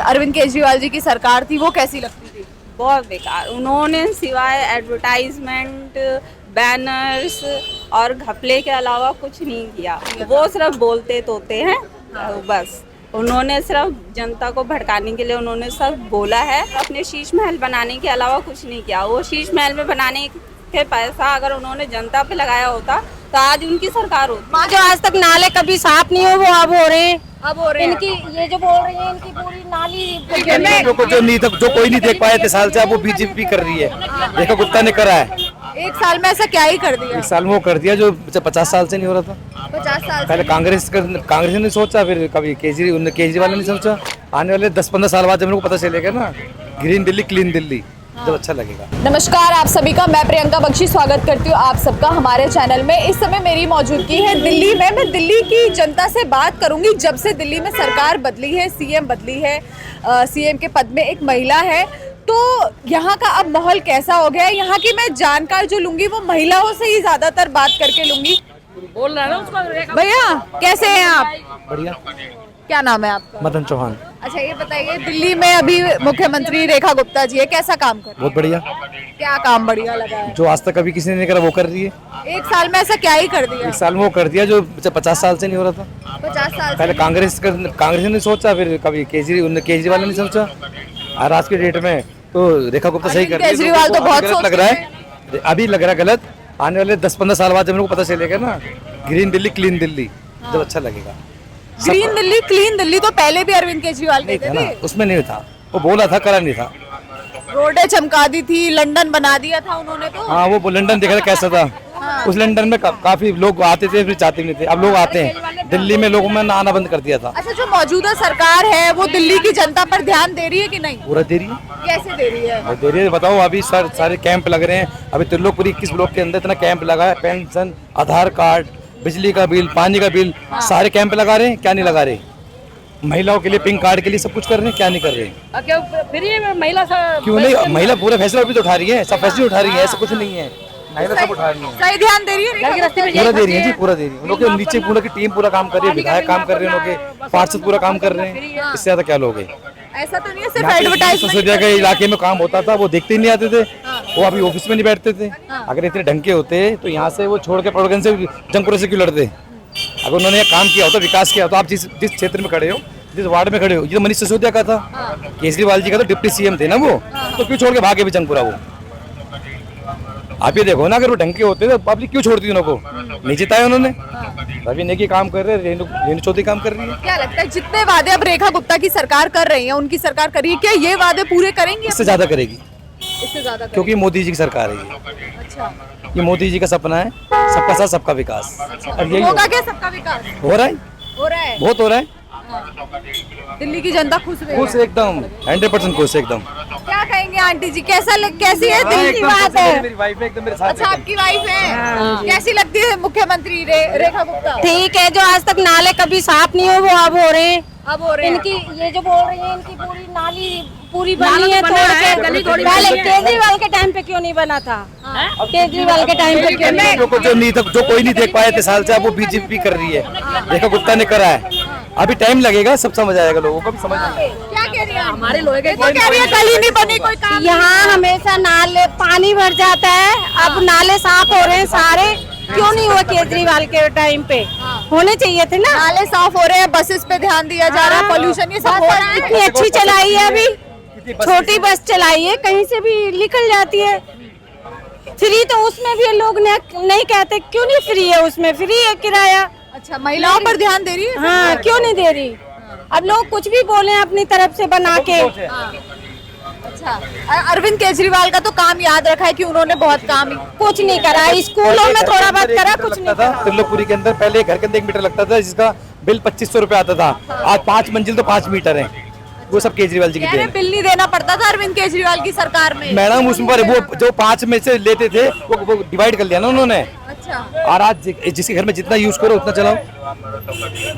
अरविंद केजरीवाल जी की सरकार थी वो कैसी लगती थी? बहुत बेकार। उन्होंने सिवाय एडवर्टाइजमेंट, बैनर्स और घपले के अलावा कुछ नहीं किया। वो सिर्फ बोलते तोते हैं बस। उन्होंने सिर्फ जनता को भड़काने के लिए उन्होंने सब बोला है। अपने शीश महल बनाने के अलावा कुछ नहीं किया। वो शीश महल में बनाने के पैसा अगर उन्होंने जनता पे लगाया होता तो आज उनकी सरकार होती। जो आज तक नाले कभी साफ नहीं हो वो अब हो रहे हैं। इनकी ये जो बोल रही है इनकी पूरी नाली जो कोई नहीं देख पाया 3 साल से, अब वो बीजेपी कर रही है। रेखा गुप्ता ने करा है। एक साल में ऐसा क्या ही कर दिया? एक साल में वो कर दिया जो 50 साल से नहीं हो रहा था। 50 साल पहले कांग्रेस ने सोचा, फिर कभी केजरीवाल ने सोचा। आने वाले 10-15 साल बाद जब मेरे को पता चलेगा ना, ग्रीन दिल्ली क्लीन दिल्ली, जब अच्छा लगेगा। नमस्कार आप सभी का, मैं प्रियंका बख्शी स्वागत करती हूँ आप सबका हमारे चैनल में। इस समय मेरी मौजूदगी है दिल्ली में। मैं दिल्ली की जनता से बात करूंगी। जब से दिल्ली में सरकार बदली है, सीएम बदली है, सीएम के पद में एक महिला है, तो यहाँ का अब माहौल कैसा हो गया है, यहाँ की मैं जानकारी जो लूंगी वो महिलाओं से ही ज्यादातर बात करके लूंगी। बोल रहा है ना उसको। भैया कैसे हैं आप? बढ़िया। क्या नाम है आपका? मदन चौहान। अच्छा ये बताइए, दिल्ली में अभी मुख्यमंत्री रेखा गुप्ता जी है, कैसा काम कर? बहुत बढ़िया। क्या काम बढ़िया लगा है? जो आज तक कभी किसी ने नहीं करा वो कर रही है। एक साल में ऐसा क्या ही कर दिया? एक साल में वो कर दिया जो 50 साल से नहीं हो रहा था। 50 साल पहले कांग्रेस ने सोचा, फिर कभी केजरीवाल ने सोचा। और आज के डेट में तो रेखा गुप्ता सही कर रही है। केजरीवाल तो बहुत गलत लग रहा है, अभी लग रहा है गलत। आने वाले 10-15 साल बाद जब मेरे को पता चलेगा ना, ग्रीन दिल्ली क्लीन दिल्ली, जब अच्छा लगेगा। ग्रीन दिल्ली क्लीन दिल्ली तो पहले भी अरविंद केजरीवाल नहीं कहते था ना, थे। उसमें नहीं था। वो बोला था, करा नहीं था। रोडें चमका दी थी, लंदन बना दिया था उन्होंने तो। हाँ, वो लंदन देखा था कैसा था। उस लंदन में काफी लोग आते थे, फिर चाहते नहीं थे। अब लोग आते हैं। दिल्ली में लोगों में आना बंद कर दिया था। अच्छा, जो मौजूदा सरकार है वो दिल्ली की जनता पर ध्यान दे रही है कि नहीं? पूरा दे रही है। कैसे दे रही है? दे रही है, बताओ। अभी सारे कैंप लग रहे हैं। अभी त्रिलोकपुरी 21 ब्लॉक के अंदर इतना कैंप लगा है। पेंशन, आधार कार्ड, बिजली का बिल, पानी का बिल, सारे कैंप लगा रहे हैं। क्या नहीं लगा रहे? महिलाओं के लिए पिंक कार्ड के लिए सब कुछ कर रहे हैं। क्या नहीं कर रहे? महिला क्यों नहीं? महिला पूरा फैसला भी तो उठा रही है, सब फैसले उठा रही है। ऐसा कुछ नहीं है, महिला सब उठा रही है। सही ध्यान दे रही है? पूरा दे रही है जी, पूरा दे रही है। उन लोग के नीचे पूरा की टीम पूरा काम कर रही है, विधायक काम कर रहे हैं, उन लोग के पार्षद पूरा काम कर रहे हैं। इससे ज्यादा क्या लोग हैं? ऐसा तो नहीं है सिर्फ एडवर्टाइजमेंट। संसदीय के इलाके में काम होता था, वो देखते ही नहीं आते थे। वो अभी ऑफिस में नहीं बैठते थे। अगर इतने ढंग के होते तो यहाँ से वो छोड़ के प्रोडक्शन से जंगपुर से क्यों लड़ते? अगर उन्होंने काम किया होता, विकास किया होता। आप जिस क्षेत्र में खड़े हो, जिस वार्ड में खड़े हो, ये तो मनीष सिसोदिया का था। केजरीवाल जी का तो डिप्टी सीएम थे ना वो, तो क्यों छोड़ के भागे भी जंगपुरा? वो आप ये देखो ना, अगर वो ढंग के होते तो पब्लिक क्यों छोड़ती उनको? नहीं जिताया उन्होंने। अभी नेकी काम कर रहे हैं, रेणु चौधरी काम कर रही है। क्या लगता है जितने वादे अब रेखा गुप्ता की सरकार कर रही है, उनकी सरकार कर रही है, क्या ये वादे पूरे करेंगे? इससे ज्यादा करेगी। इससे ज्यादा क्योंकि मोदी जी की सरकार है ये। अच्छा, ये मोदी जी का सपना है, सबका साथ सबका विकास। और यही होगा क्या सबका विकास? हो रहा है, हो रहा है। बहुत हो रहा है। दिल्ली की जनता खुश है? खुश एकदम, 100% खुश एकदम। क्या कहेंगे आंटी जी, कैसी है दिल्ली की बात है? मेरी वाइफ है एकदम मेरे साथ। अच्छा, आपकी वाइफ है। कैसी लगती है मुख्यमंत्री रेखा गुप्ता? ठीक है। जो आज तक नाले कभी साफ नहीं हो वो अब हो रहे हैं। अब हो रहे हैं। इनकी ये जो बोल रही है इनकी पूरी नाली पूरी बनी है, तोड़ के। पहले केजरीवाल के टाइम पे क्यों नहीं बना था? केजरीवाल के टाइम पे क्यों नहीं? जो कोई नहीं देख पाया 3 साल से, अब वो बीजेपी कर रही है। रेखा गुप्ता ने करा है। अभी टाइम लगेगा, सब समझ आएगा, लोगों को भी समझ आएगा। क्या कह रही है? हमारे लोहे के कह रही है गली नहीं बनी, कोई काम यहाँ हमेशा नाले पानी भर जाता है। अब नाले साफ हो रहे हैं सारे। क्यों नहीं हुआ केजरीवाल के टाइम पे? होने चाहिए थे ना। नाले साफ हो रहे हैं, बसेस पे ध्यान दिया जा रहा है, पोल्यूशन ये सब हो रहा है। इतनी अच्छी चलाई है, अभी छोटी बस चलाई है, कहीं से भी निकल जाती है। फ्री तो उसमें भी लोग नहीं कहते। क्यों नहीं फ्री है? उसमें फ्री है किराया। अच्छा, महिलाओं पर ध्यान दे रही है? हाँ, क्यों नहीं दे रही? अब लोग कुछ भी बोले अपनी तरफ से बना के। अच्छा, अरविंद केजरीवाल का तो काम याद रखा है कि उन्होंने बहुत काम कुछ नहीं करा। स्कूलों में थोड़ा बहुत करा, कुछ नहीं करा। त्रिलोकपुरी के अंदर पहले घर के अंदर 1 मीटर लगता था, जिसका बिल 2500 रुपए आता था। आज 5 मंजिल तो 5 मीटर है। वो सब केजरीवाल जी की देन है। बिल नहीं देना पड़ता था अरविंद केजरीवाल की सरकार में। मैडम उसमें पर वो जो 5 में से लेते थे वो डिवाइड कर लिया ना उन्होंने। अच्छा, और आज जिसके घर में जितना यूज करो उतना चलाओ।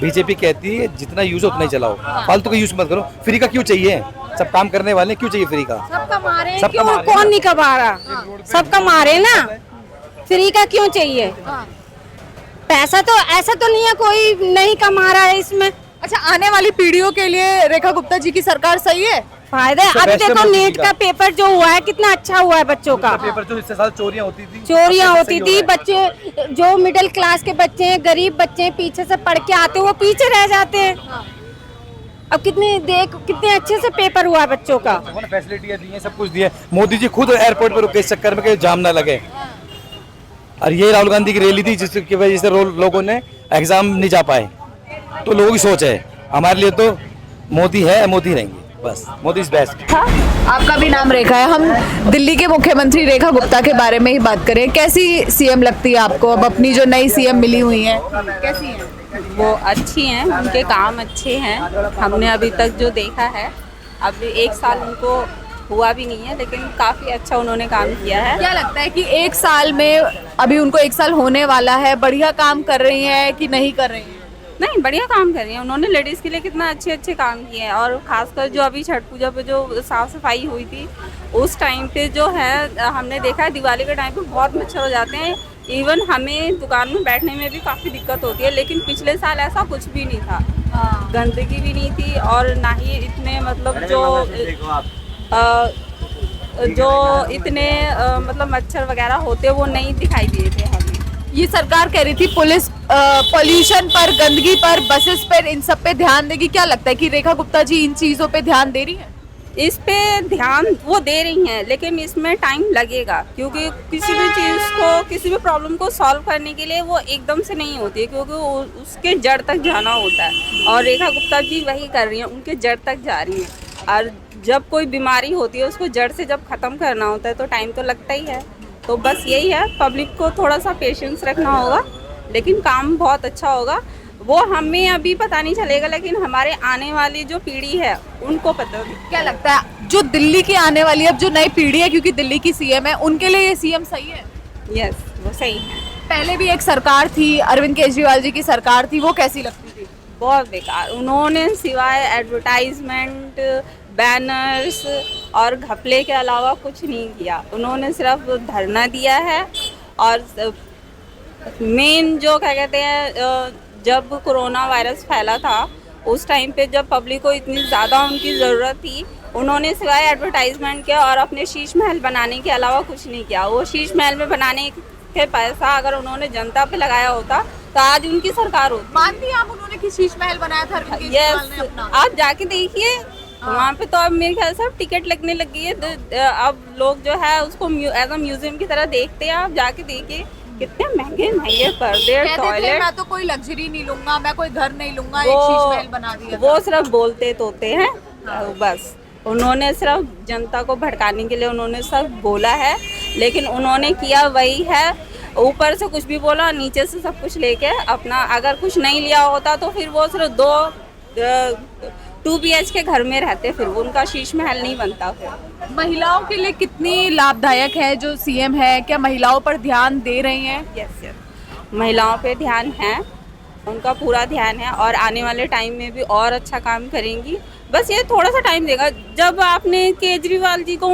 बीजेपी कहती है जितना यूज हो उतना ही चलाओ, फालतू का यूज मत करो। फ्री का क्यों चाहिए? सब काम करने वाले, क्यों चाहिए फ्री का? सब कमा रहे हैं, सब क्यों? कमा रहे हैं। कौन नहीं कमा रहा? सब कमा रहे ना। फ्री का क्यों चाहिए? पैसा तो ऐसा तो नहीं है कोई नहीं कमा रहा है इसमें। अच्छा, आने वाली पीढ़ियों के लिए रेखा गुप्ता जी की सरकार सही है? फायदा है। अभी देखो नीट का पेपर जो हुआ है कितना अच्छा हुआ है बच्चों का। पेपर जो इससे साल चोरियां होती थी, चोरियां होती थी, बच्चे जो मिडिल क्लास के बच्चे हैं, गरीब बच्चे हैं, पीछे से पढ़ के आते हैं, वो पीछे रह जाते हैं। अब कितने अच्छे से पेपर हुआ है बच्चों का। फैसिलिटियां दी हैं, सब कुछ दिया है। मोदी जी खुद एयरपोर्ट पर रुके इस चक्कर में कि जाम ना लगे। और ये राहुल गांधी की रैली थी जिसकी वजह से लोगों ने एग्जाम नहीं जा पाए। तो लोगों की सोच है, हमारे लिए तो मोदी है, मोदी रहेंगे, बस मोदी इज बेस्ट। आपका भी नाम रेखा है। हम दिल्ली के मुख्यमंत्री रेखा गुप्ता के बारे में ही बात करें। कैसी सीएम लगती है आपको? अब अपनी जो नई सीएम मिली हुई है, कैसी है? वो अच्छी हैं, उनके काम अच्छे हैं। हमने अभी तक जो देखा है, अभी 1 साल उनको हुआ भी नहीं है, लेकिन काफ़ी अच्छा उन्होंने काम किया है। क्या लगता है कि 1 साल में, अभी उनको 1 साल होने वाला है, बढ़िया काम कर रही हैं कि नहीं कर रही हैं? नहीं, बढ़िया काम कर रही हैं। उन्होंने लेडीज़ के लिए कितना अच्छे काम किए हैं। और खासकर जो अभी छठ पूजा पे जो साफ़ सफाई हुई थी, उस टाइम पे जो है हमने देखा है दिवाली के टाइम पे बहुत मच्छर हो जाते हैं। इवन हमें दुकान में बैठने में भी काफ़ी दिक्कत होती है, लेकिन पिछले साल ऐसा कुछ भी नहीं था। गंदगी भी नहीं थी और ना ही इतने मतलब जो इतने मतलब मच्छर वगैरह होते वो नहीं दिखाई दिए थे हमें। ये सरकार कह रही थी पुलिस पॉल्यूशन पर, गंदगी पर, बसेस पर, इन सब पे ध्यान देगी। क्या लगता है कि रेखा गुप्ता जी इन चीज़ों पे ध्यान दे रही हैं? इस पे ध्यान वो दे रही हैं, लेकिन इसमें टाइम लगेगा, क्योंकि किसी भी चीज़ को, किसी भी प्रॉब्लम को सॉल्व करने के लिए वो एकदम से नहीं होती है, क्योंकि उसके जड़ तक जाना होता है। और रेखा गुप्ता जी वही कर रही हैं, उनके जड़ तक जा रही हैं। और जब कोई बीमारी होती है उसको जड़ से जब ख़त्म करना होता है तो टाइम तो लगता ही है। तो बस यही है, पब्लिक को थोड़ा सा पेशेंस रखना होगा, लेकिन काम बहुत अच्छा होगा। वो हमें अभी पता नहीं चलेगा, लेकिन हमारे आने वाली जो पीढ़ी है उनको पता होगी। क्या लगता है जो दिल्ली की आने वाली अब जो नई पीढ़ी है, क्योंकि दिल्ली की सीएम है, उनके लिए ये सीएम सही है? यस, वो सही है। पहले भी एक सरकार थी, अरविंद केजरीवाल जी की सरकार थी, वो कैसी लगती थी? बहुत बेकार। उन्होंने सिवाय एडवर्टाइजमेंट, बैनर्स और घपले के अलावा कुछ नहीं किया। उन्होंने सिर्फ धरना दिया है। और मेन जो क्या कहते हैं, जब कोरोना वायरस फैला था उस टाइम पे जब पब्लिक को इतनी ज़्यादा उनकी ज़रूरत थी, उन्होंने सिवाय एडवर्टाइजमेंट के और अपने शीश महल बनाने के अलावा कुछ नहीं किया। वो शीश महल में बनाने के पैसा अगर उन्होंने जनता पे लगाया होता तो आज उनकी सरकार होती। मानती हैं आप उन्होंने कि शीश महल बनाया था अरविंद केजरीवाल ने अपना? आप जाके देखिए वहाँ पे, तो अब मेरे ख्याल से टिकट लगने लग गई है। अब लोग जो है उसको एज अ म्यूजियम की तरह देखते हैं। आप जाके देखिए कितने महंगे पर्दे, टॉयलेट। मैं तो कोई लग्जरी नहीं लूंगा, मैं कोई घर नहीं लूंगा, एक शीश महल बना दिया। वो सिर्फ बोलते तोते हैं। बस उन्होंने सिर्फ जनता को भड़काने के लिए उन्होंने सब बोला है, लेकिन उन्होंने किया वही है, ऊपर से कुछ भी बोला, नीचे से सब कुछ लेके अपना, अगर कुछ नहीं लिया होता तो फिर वो सिर्फ 2 BHK घर में रहते, फिर उनका शीश महल नहीं बनता। फिर महिलाओं के लिए कितनी लाभदायक है जो सीएम है? क्या महिलाओं पर ध्यान दे रही हैं? यस, महिलाओं पे ध्यान है, उनका पूरा ध्यान है और आने वाले टाइम में भी और अच्छा काम करेंगी। बस ये थोड़ा सा टाइम देगा। जब आपने केजरीवाल जी को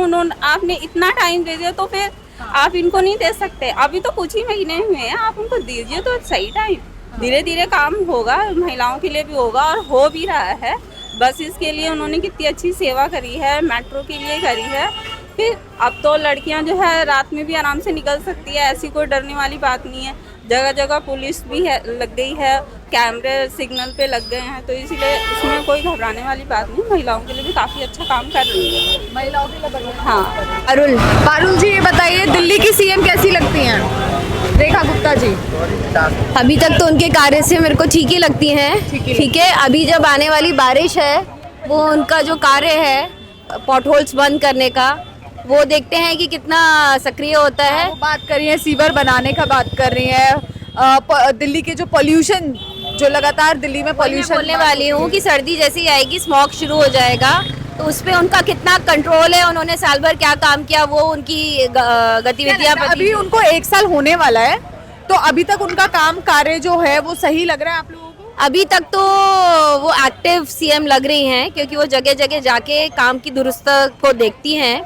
आपने इतना टाइम दे दिया तो फिर आप इनको नहीं दे सकते। अभी तो कुछ ही महीने हुए हैं, आप उनको दीजिए तो सही टाइम। धीरे धीरे काम होगा, महिलाओं के लिए भी होगा और हो भी रहा है। बस इसके लिए उन्होंने कितनी अच्छी सेवा करी है, मेट्रो के लिए करी है। फिर अब तो लड़कियां जो है रात में भी आराम से निकल सकती है, ऐसी कोई डरने वाली बात नहीं है। जगह जगह पुलिस भी है, लग गई है, कैमरे सिग्नल पे लग गए हैं, तो इसीलिए इसमें कोई घबराने वाली बात नहीं। महिलाओं के लिए भी काफ़ी अच्छा काम कर रही है। महिलाओं के लिए हाँ। पारुल जी, ये बताइए दिल्ली की सीएम कैसी लगती हैं रेखा गुप्ता जी? अभी तक तो उनके कार्य से मेरे को ठीक ही लगती हैं। ठीक है, अभी जब आने वाली बारिश है, वो उनका जो कार्य है पॉट होल्स बंद करने का, वो देखते हैं कि कितना सक्रिय होता है। वो बात कर रही हैं सीवर बनाने का, बात कर रही हैं दिल्ली के जो पॉल्यूशन, जो लगातार दिल्ली में पॉल्यूशन। बोलने वाली हूँ कि सर्दी जैसी आएगी, स्मॉग शुरू हो जाएगा, तो उस पर उनका कितना कंट्रोल है, उन्होंने साल भर क्या काम किया, वो उनकी गतिविधियाँ। अभी उनको 1 साल होने वाला है, तो अभी तक उनका काम कार्य जो है वो सही लग रहा है आप लोगों को? अभी तक तो वो एक्टिव सीएम लग रही हैं, क्योंकि वो जगह जगह जाके काम की दुरुस्त को देखती हैं,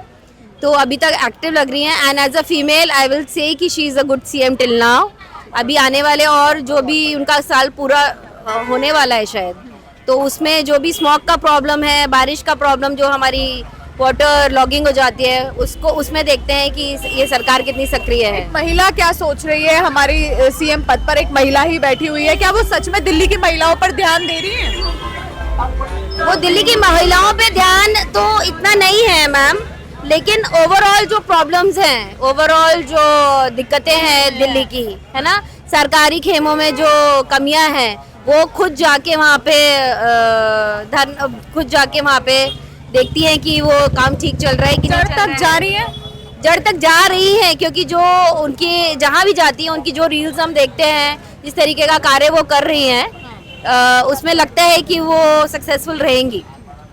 तो अभी तक एक्टिव लग रही हैं। And as a female I will say कि she is a good CM till now. अभी आने वाले और जो भी उनका साल पूरा होने वाला है शायद, तो उसमें जो भी स्मॉग का प्रॉब्लम है, बारिश का प्रॉब्लम, जो हमारी वाटर लॉगिंग हो जाती है, उसको उसमें देखते हैं कि ये सरकार कितनी सक्रिय है। महिला क्या सोच रही है? हमारी सीएम पद पर एक महिला ही बैठी हुई है, क्या वो सच में दिल्ली की महिलाओं पर ध्यान दे रही है? वो दिल्ली की महिलाओं पे ध्यान तो इतना नहीं है मैम, लेकिन ओवरऑल जो प्रॉब्लम्स हैं, ओवरऑल जो दिक्कतें हैं दिल्ली की, है ना, सरकारी खेमों में जो कमियां हैं, वो खुद जाके वहाँ पे देखती हैं कि वो काम ठीक चल रहा है कि जड़ तक जा रही है। जड़ तक जा रही है, क्योंकि जो उनकी जहाँ भी जाती है, उनकी जो रील्स हम देखते हैं, जिस तरीके का कार्य वो कर रही हैं, उसमें लगता है कि वो सक्सेसफुल रहेंगी।